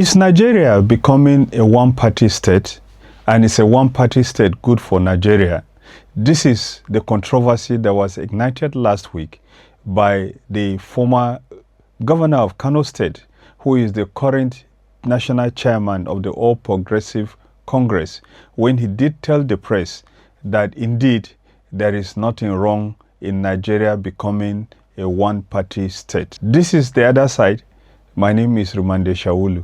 Is Nigeria becoming a one-party state? And is a one-party state good for Nigeria? This is the controversy that was ignited last week by the former governor of Kano State, who is the current national chairman of the All Progressive Congress, when he did tell the press that indeed there is nothing wrong in Nigeria becoming a one-party state. This is the other side. My name is Rumande Shaulu.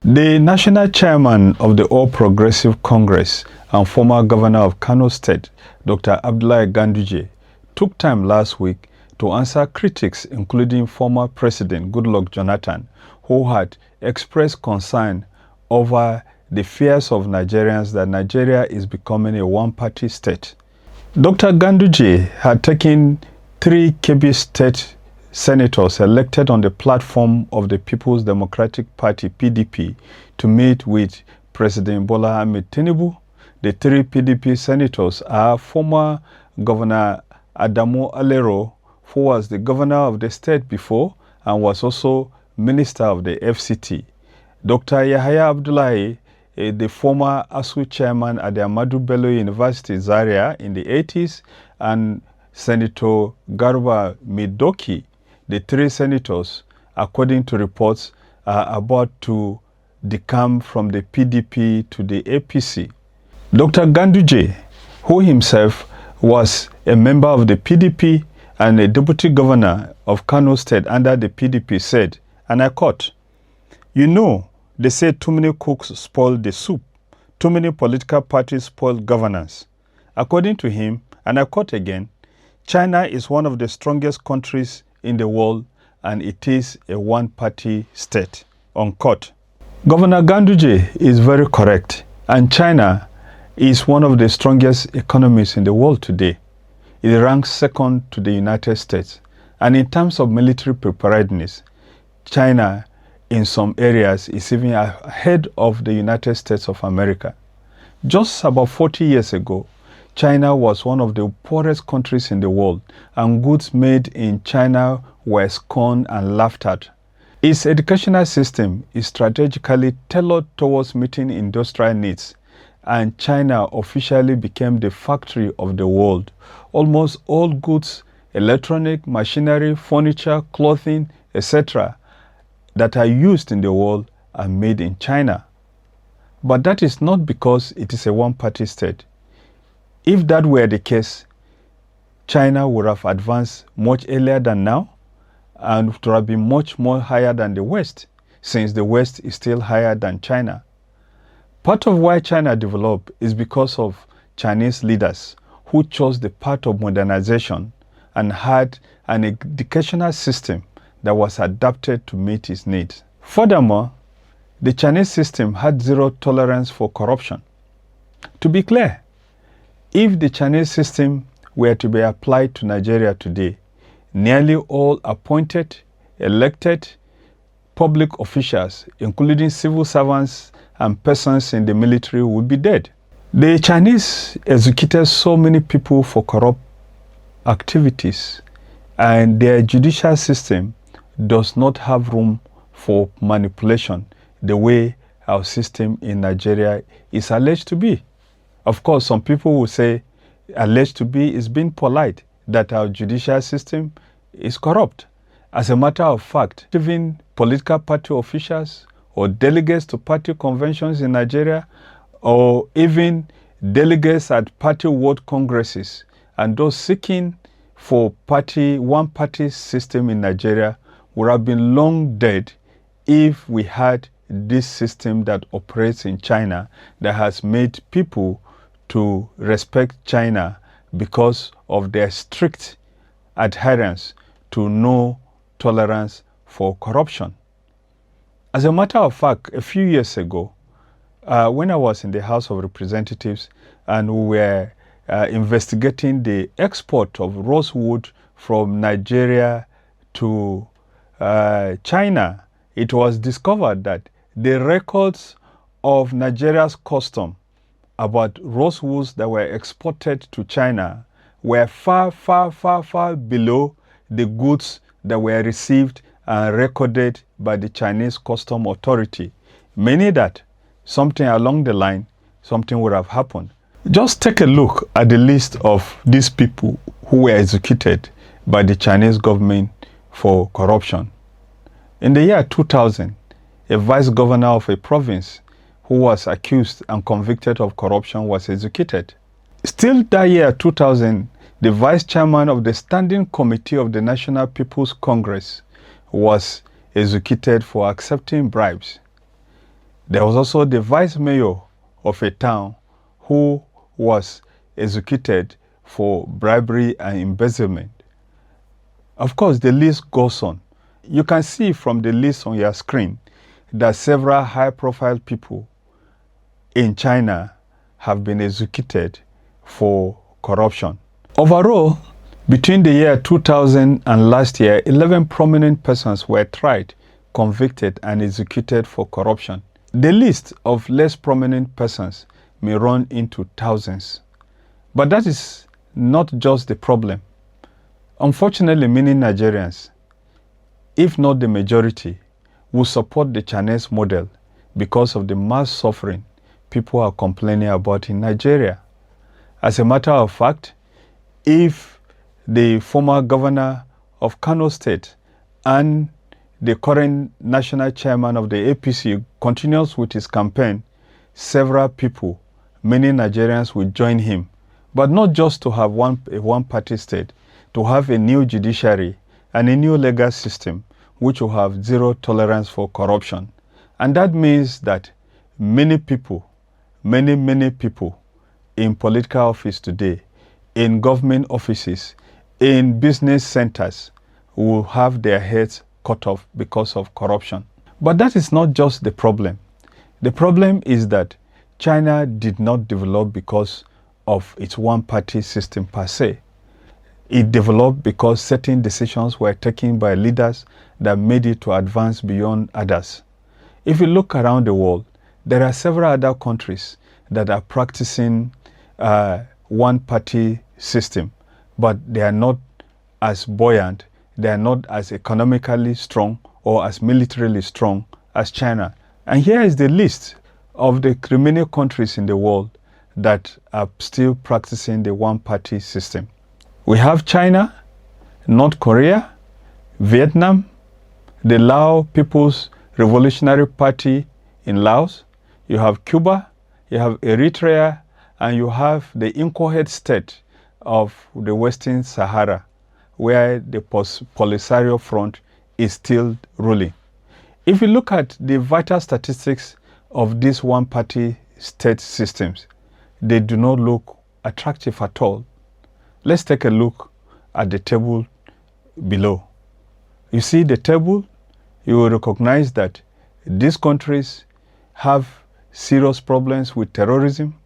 The national chairman of the All Progressive Congress and former governor of Kano State, Dr. Abdullahi Ganduje, took time last week to answer critics, including former President Goodluck Jonathan, who had expressed concern over the fears of Nigerians that Nigeria is becoming a one-party state. Dr. Ganduje had taken 3 Kebbi State Senators elected on the platform of the People's Democratic Party, PDP, to meet with President Bola Ahmed Tinubu. The 3 PDP senators are former Governor Adamu Aliero, who was the governor of the state before and was also minister of the FCT. Dr. Yahaya Abdullahi, the former ASU chairman at the Ahmadu Bello University, Zaria, in the 80s, and Senator Garba Maidoki. The 3 senators, according to reports, are about to decamp from the PDP to the APC. Dr. Ganduje, who himself was a member of the PDP and a deputy governor of Kano State under the PDP, said, and I quote, "You know, they say too many cooks spoil the soup. Too many political parties spoil governance." According to him, and I quote again, "China is one of the strongest countries in the world and it is a one-party state," unquote. Governor Ganduje is very correct, and China is one of the strongest economies in the world today. It ranks second to the United States, and in terms of military preparedness, China in some areas is even ahead of the United States of America. Just about 40 years ago, China was one of the poorest countries in the world, and goods made in China were scorned and laughed at. Its educational system is strategically tailored towards meeting industrial needs, and China officially became the factory of the world. Almost all goods, electronic, machinery, furniture, clothing, etc., that are used in the world are made in China. But that is not because it is a one-party state. If that were the case, China would have advanced much earlier than now and would have been much more higher than the West, since the West is still higher than China. Part of why China developed is because of Chinese leaders who chose the path of modernization and had an educational system that was adapted to meet its needs. Furthermore, the Chinese system had zero tolerance for corruption. To be clear, if the Chinese system were to be applied to Nigeria today, nearly all appointed, elected public officials, including civil servants and persons in the military, would be dead. The Chinese executed so many people for corrupt activities, and their judicial system does not have room for manipulation the way our system in Nigeria is alleged to be. Of course, some people will say alleged to be is being polite, that our judicial system is corrupt. As a matter of fact, even political party officials or delegates to party conventions in Nigeria, or even delegates at party world congresses, and those seeking for one-party system in Nigeria would have been long dead if we had this system that operates in China, that has made people to respect China because of their strict adherence to no tolerance for corruption. As a matter of fact, a few years ago, when I was in the House of Representatives and we were investigating the export of rosewood from Nigeria to China, it was discovered that the records of Nigeria's custom about rosewoods that were exported to China were far, far, far, far below the goods that were received and recorded by the Chinese Custom Authority, meaning that something along the line, something would have happened. Just take a look at the list of these people who were executed by the Chinese government for corruption. In the year 2000, a vice governor of a province who was accused and convicted of corruption was executed. Still that year 2000, the vice chairman of the Standing Committee of the National People's Congress was executed for accepting bribes. There was also the vice mayor of a town who was executed for bribery and embezzlement. Of course, the list goes on. You can see from the list on your screen that several high-profile people in China have been executed for corruption. Overall, between the year 2000 and last year, 11 prominent persons were tried, convicted, and executed for corruption. The list of less prominent persons may run into thousands. But that is not just the problem. Unfortunately, many Nigerians, if not the majority, will support the Chinese model because of the mass suffering people are complaining about in Nigeria. As a matter of fact, if the former governor of Kano State and the current national chairman of the APC continues with his campaign, several people, many Nigerians will join him. But not just to have a one-party state, to have a new judiciary and a new legal system which will have zero tolerance for corruption. And that means that many people, many people in political office today, in government offices, in business centers, will have their heads cut off because of corruption. But that is not just the problem. The problem is that China did not develop because of its one-party system per se. It developed because certain decisions were taken by leaders that made it to advance beyond others. If you look around the world, there are several other countries that are practicing one-party system, but they are not as buoyant, they are not as economically strong or as militarily strong as China. And here is the list of the remaining countries in the world that are still practicing the one-party system. We have China, North Korea, Vietnam, the Lao People's Revolutionary Party in Laos, you have Cuba, you have Eritrea, and you have the inchoate state of the Western Sahara, where the Polisario Front is still ruling. If you look at the vital statistics of these one-party state systems, they do not look attractive at all. Let's take a look at the table below. You see the table, you will recognize that these countries have serious problems with terrorism,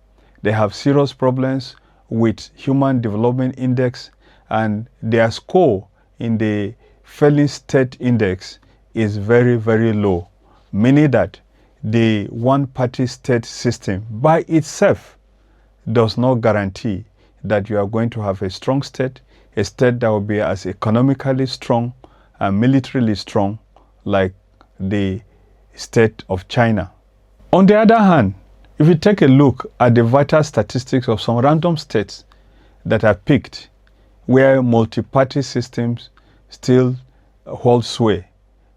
they have serious problems with Human Development Index, and their score in the failing state index is very, very low, meaning that the one-party state system by itself does not guarantee that you are going to have a strong state, a state that will be as economically strong and militarily strong like the state of China. On the other hand, if you take a look at the vital statistics of some random states that are picked, where multi-party systems still hold sway,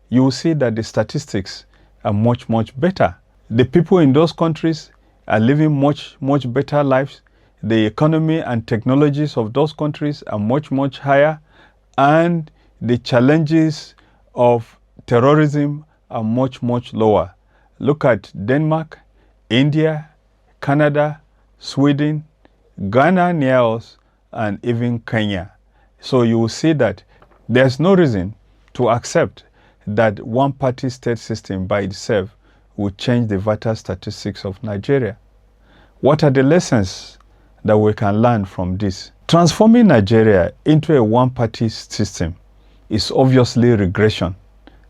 you will see that the statistics are much, much better. The people in those countries are living much, much better lives. The economy and technologies of those countries are much, much higher, and the challenges of terrorism are much, much lower. Look at Denmark, India, Canada, Sweden, Ghana near us, and even Kenya. So you will see that there's no reason to accept that one-party state system by itself will change the vital statistics of Nigeria. What are the lessons that we can learn from this? Transforming Nigeria into a one-party system is obviously regression,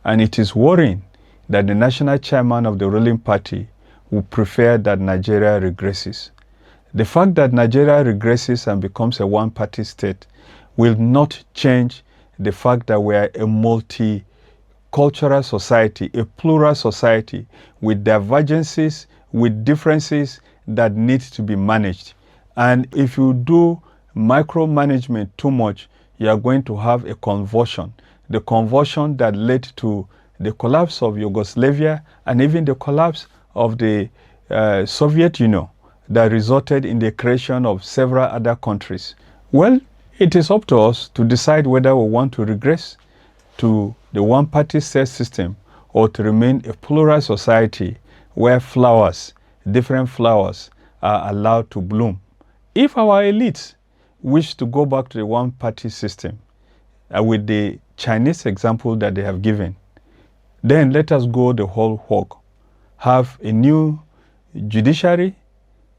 and it is worrying that the national chairman of the ruling party would prefer that Nigeria regresses. The fact that Nigeria regresses and becomes a one-party state will not change the fact that we are a multicultural society, a plural society with divergences, with differences that need to be managed. And if you do micromanagement too much, you are going to have a convulsion. The convulsion that led to the collapse of Yugoslavia and even the collapse of the Soviet Union that resulted in the creation of several other countries. Well, it is up to us to decide whether we want to regress to the one-party state system or to remain a plural society where flowers, different flowers, are allowed to bloom. If our elites wish to go back to the one-party system with the Chinese example that they have given, then let us go the whole hog. Have a new judiciary,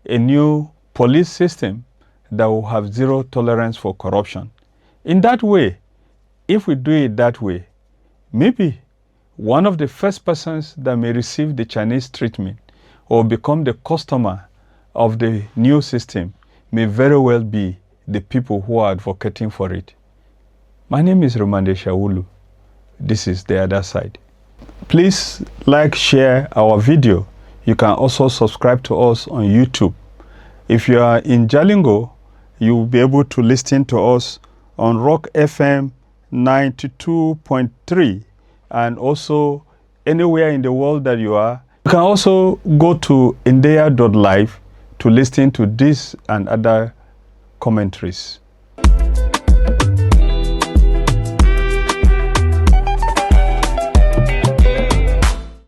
a new police system that will have zero tolerance for corruption. In that way, if we do it that way, maybe one of the first persons that may receive the Chinese treatment or become the customer of the new system may very well be the people who are advocating for it. My name is Romande Shawulu. This is The Other Side. Please like, share our video. You can also subscribe to us on YouTube. If you are in Jalingo, you will be able to listen to us on Rock FM 92.3 and also anywhere in the world that you are. You can also go to india.live to listen to this and other commentaries.